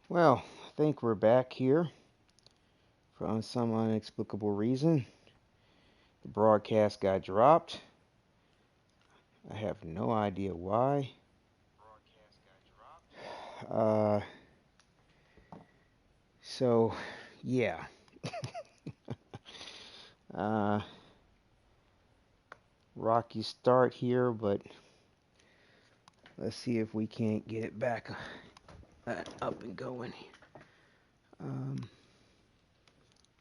Well, I think we're back here for some inexplicable reason. The broadcast got dropped. I have no idea why. Uh, so, yeah. uh, Rocky start here, but let's see if we can't get it back up and going.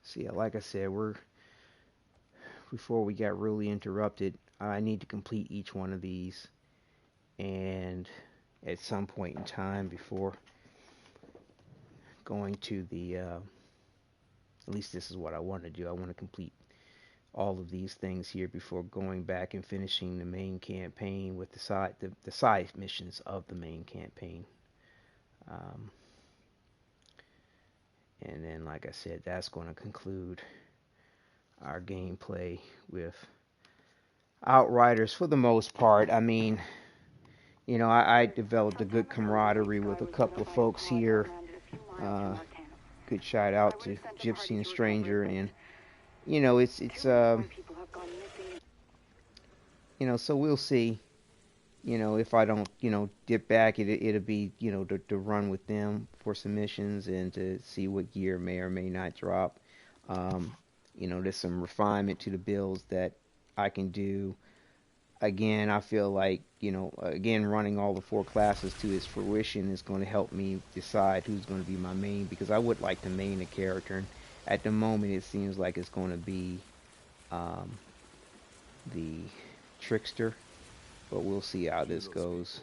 See, like I said, before we got really interrupted, I need to complete each one of these, and at some point in time before going to at least this is what I want to do. I want to complete all of these things here before going back and finishing the main campaign with the side missions of the main campaign. Um, and then, like I said, that's going to conclude our gameplay with Outriders for the most part. I mean, I developed a good camaraderie with a couple of folks here. Good shout out to Gypsy and Stranger, and so we'll see. If I don't, dip back, it'll be, to run with them for submissions and to see what gear may or may not drop. There's some refinement to the builds that I can do. Again, I feel like, again, running all the 4 classes to its fruition is going to help me decide who's going to be my main, because I would like to main a character. And at the moment, it seems like it's going to be the Trickster, but we'll see how this goes.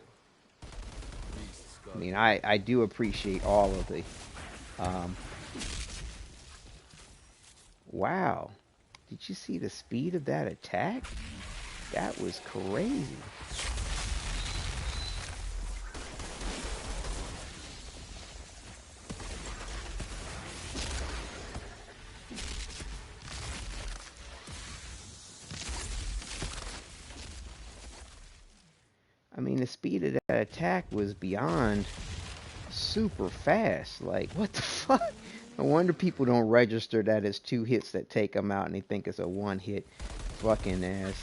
I mean, I do appreciate all of the... Wow. Did you see the speed of that attack? That was crazy. I mean, the speed of that attack was beyond super fast. Like, what the fuck? No wonder people don't register that it's 2 hits that take them out, and they think it's a 1-hit fucking ass.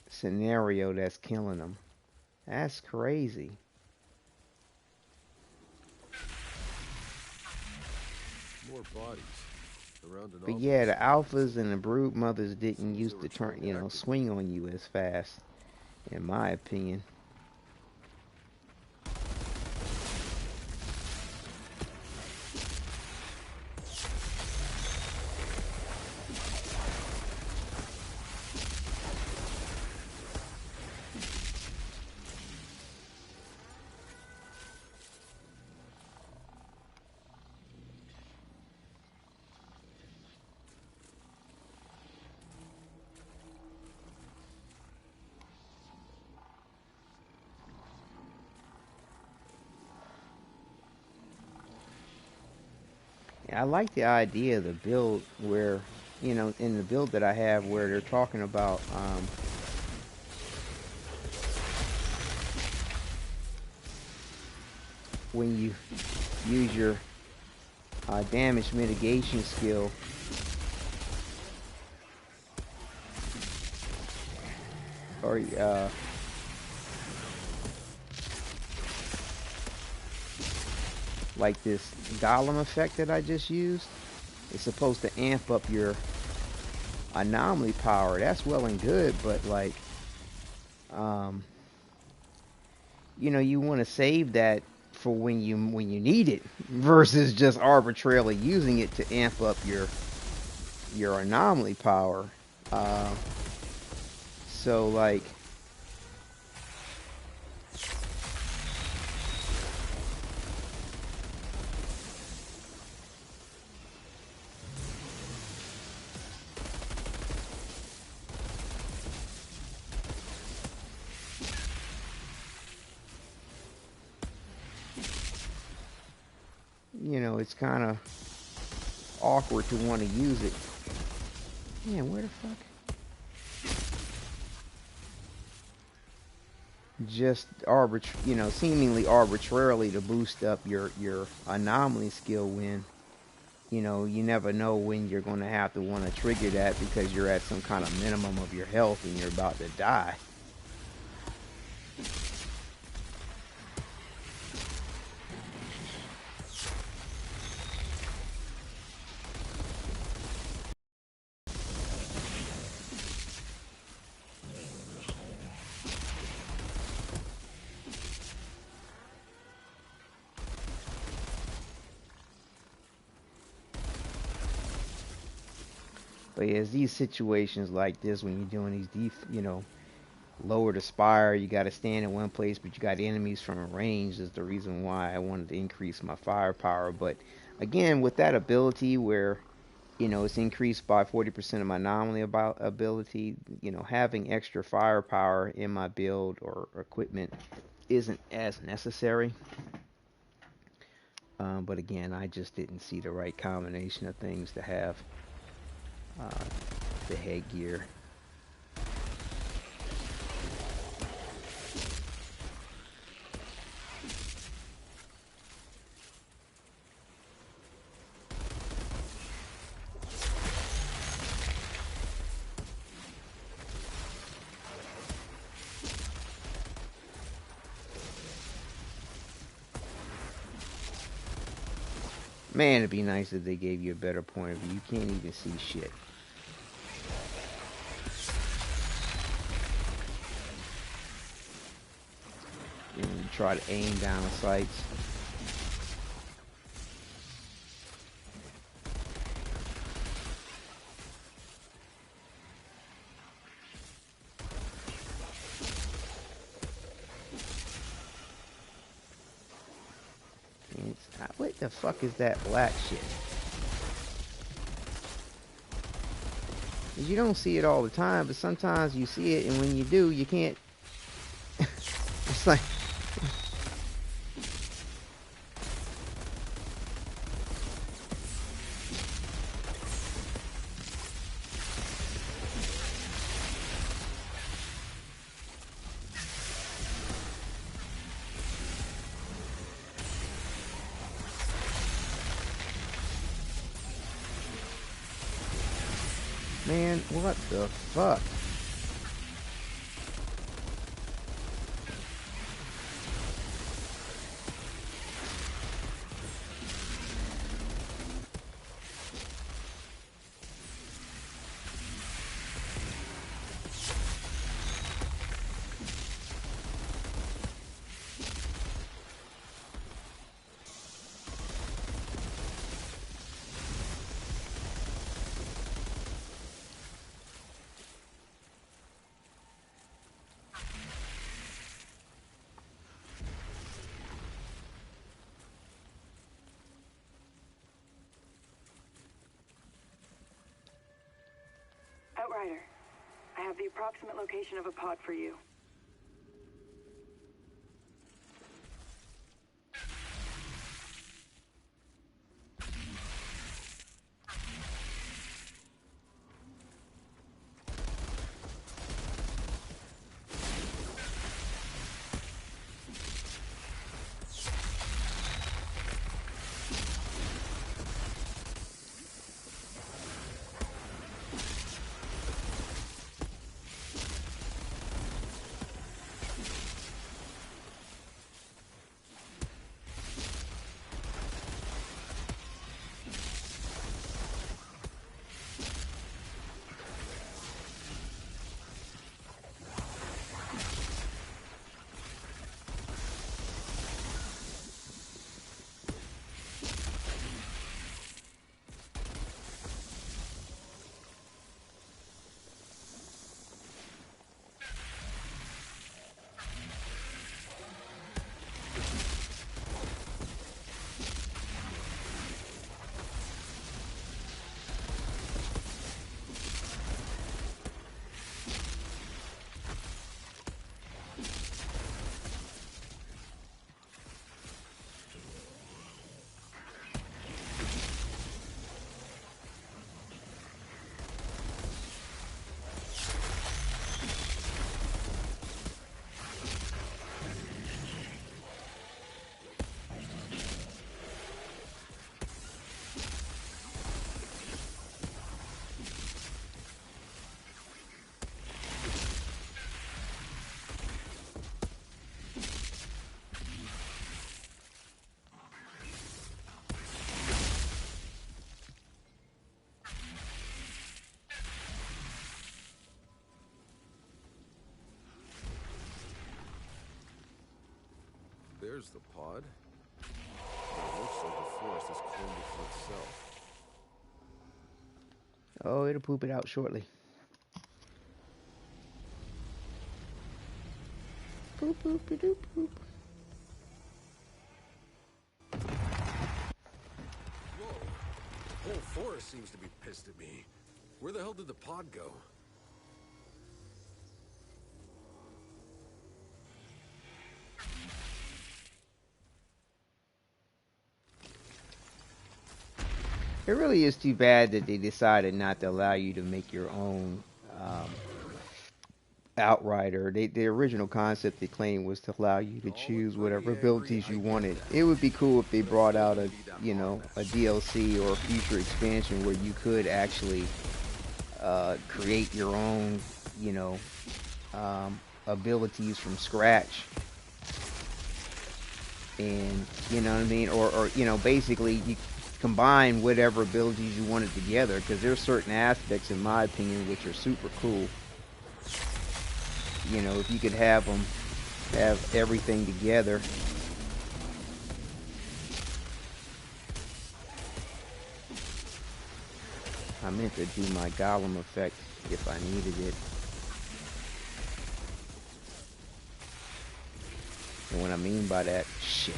Scenario that's killing them. That's crazy. More bodies. But yeah, the alphas and the brood mothers didn't used to turn, swing on you as fast, in my opinion. I like the idea of the build where, in the build that I have where they're talking about when you use your damage mitigation skill, or like this golem effect that I just used, it's supposed to amp up your anomaly power. That's well and good, but like, you want to save that for when you need it, versus just arbitrarily using it to amp up your anomaly power. So like, it's kind of awkward to want to use it. Man, where the fuck? just seemingly arbitrarily to boost up your anomaly skill when you never know when you're going to have to want to trigger that because you're at some kind of minimum of your health and you're about to die. But yeah, it's these situations like this when you're doing these deep, lower the spire, you got to stand in one place, but you got enemies from a range is the reason why I wanted to increase my firepower. But again, with that ability where, it's increased by 40% of my anomaly about ability, having extra firepower in my build or equipment isn't as necessary. But again, I just didn't see the right combination of things to have uh, the headgear. Man, it'd be nice if they gave you a better point of view. You can't even see shit. And you try to aim down the sights. What the fuck is that black shit? You don't see it all the time, but sometimes you see it, and when you do, you can't. It's like. Man, what the fuck? Outrider, I have the approximate location of a pod for you. There's the pod. But it looks like the forest has cloned it for itself. Oh, it'll poop it out shortly. Poop, poop, doop, poop. Whoa! The whole forest seems to be pissed at me. Where the hell did the pod go? It really is too bad that they decided not to allow you to make your own Outrider. The original concept they claimed was to allow you to choose whatever abilities you wanted. It would be cool if they brought out a a DLC or a future expansion where you could actually create your own abilities from scratch, and you know what I mean, or basically you combine whatever abilities you wanted together, because there's certain aspects in my opinion which are super cool. If you could have them have everything together. I meant to do my golem effect if I needed it. And what I mean by that shit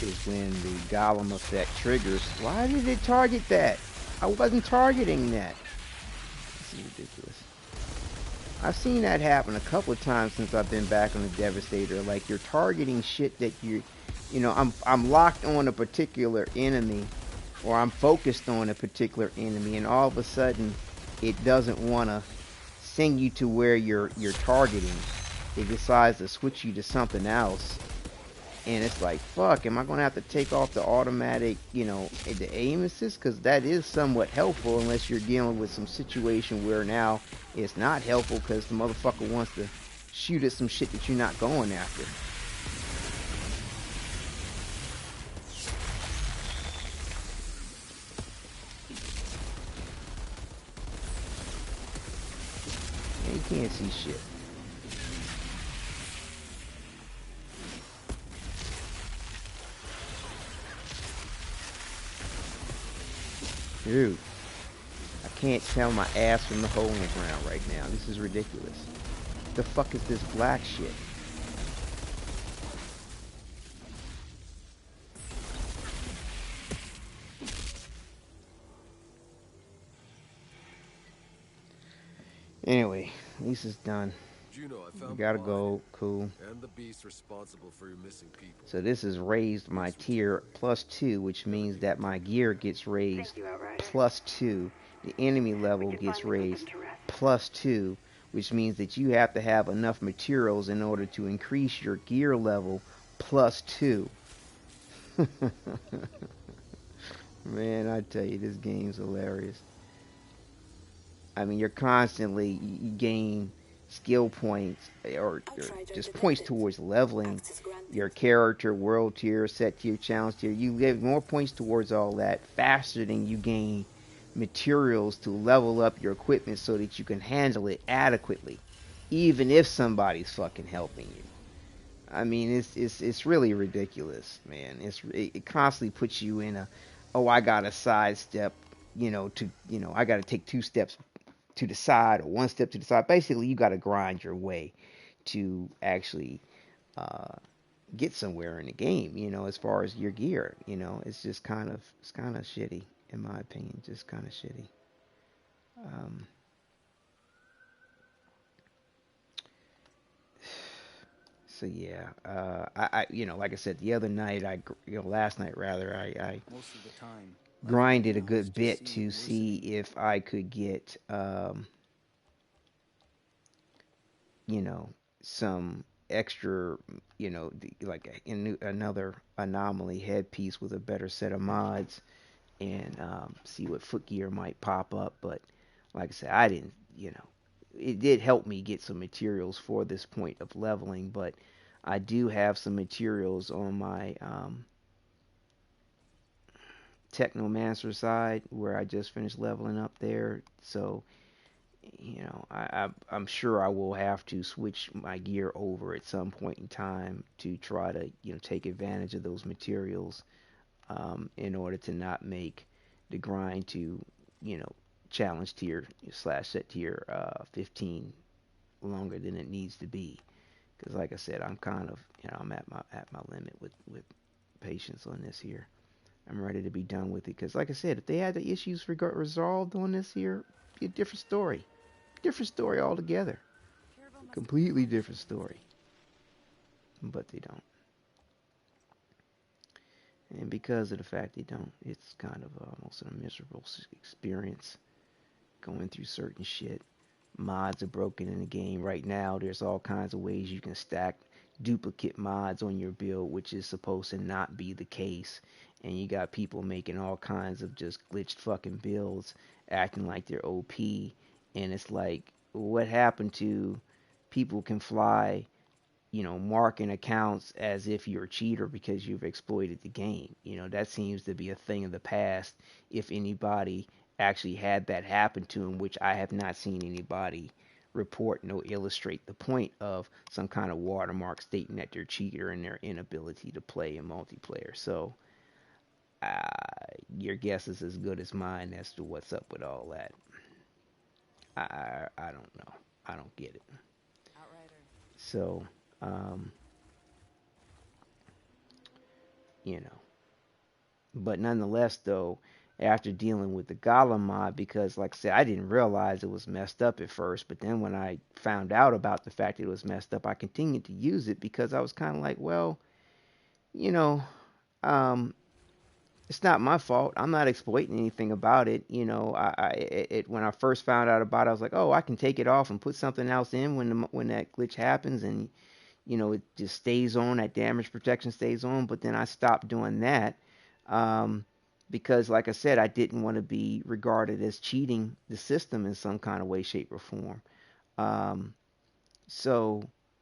is when the golem effect triggers. Why did it target that? I wasn't targeting that. This is ridiculous. I've seen that happen a couple of times since I've been back on the Devastator. Like, you're targeting shit that I'm locked on a particular enemy, or I'm focused on a particular enemy, and all of a sudden it doesn't want to send you to where you're targeting. It decides to switch you to something else, and it's like, fuck, am I going to have to take off the automatic, the aim assist? Because that is somewhat helpful unless you're dealing with some situation where now it's not helpful because the motherfucker wants to shoot at some shit that you're not going after. Yeah, you can't see shit. Dude, I can't tell my ass from the hole in the ground right now. This is ridiculous. What the fuck is this black shit? Anyway, at least it's done. Juno, I We found gotta the pod go. Cool. and the beast responsible for your missing people. So this has raised my tier +2, which means that my gear gets raised +2. The enemy level gets raised +2, which means that you have to have enough materials in order to increase your gear level +2. Man, I tell you, this game's hilarious. I mean, you're constantly, you gain skill points, or just points towards leveling your character, world tier, set tier, challenge tier. You get more points towards all that faster than you gain materials to level up your equipment so that you can handle it adequately, even if somebody's fucking helping you. I mean, it's really ridiculous, man. It constantly puts you in a, oh, I gotta sidestep, I gotta take 2 steps to the side or 1 step to the side. Basically, you gotta grind your way to actually uh, get somewhere in the game. As far as your gear, it's kind of shitty in my opinion. Just kind of shitty. Um, So yeah, like I said, the other night, last night rather, I Most of the time, grinded a good bit to see if I could get, some extra, another anomaly headpiece with a better set of mods, and see what footgear might pop up. But like I said, I didn't, it did help me get some materials for this point of leveling, but I do have some materials on my Technomancer side where I just finished leveling up there. So I'm sure I will have to switch my gear over at some point in time to try to take advantage of those materials, in order to not make the grind to you know challenge tier slash set tier 15 longer than it needs to be. Because like I said, I'm kind of I'm at my limit with patience on this here. I'm ready to be done with it. Because like I said, if they had the issues resolved on this here, it'd be a different story altogether, completely different story. But they don't, and because of the fact they don't, it's kind of almost a miserable experience going through certain shit. Mods are broken in the game right now. There's all kinds of ways you can stack duplicate mods on your build, which is supposed to not be the case. And you got people making all kinds of just glitched fucking builds, acting like they're OP. And it's like, what happened to people can fly, marking accounts as if you're a cheater because you've exploited the game. That seems to be a thing of the past. If anybody actually had that happen to them, which I have not seen anybody report nor illustrate the point of some kind of watermark stating that they're cheater and their inability to play in multiplayer. So your guess is as good as mine as to what's up with all that. I don't know. I don't get it. So, um, you know, but nonetheless, though, after dealing with the Golem mod, because like I said, I didn't realize it was messed up at first, but then when I found out about the fact that it was messed up, I continued to use it because I was kind of like, well, you know, um, it's not my fault. I'm not exploiting anything about it. When I first found out about it, I was like, oh, I can take it off and put something else in when that glitch happens, and it just stays on. That damage protection stays on. But then I stopped doing that, um, because, like I said, I didn't want to be regarded as cheating the system in some kind of way, shape, or form. Um, so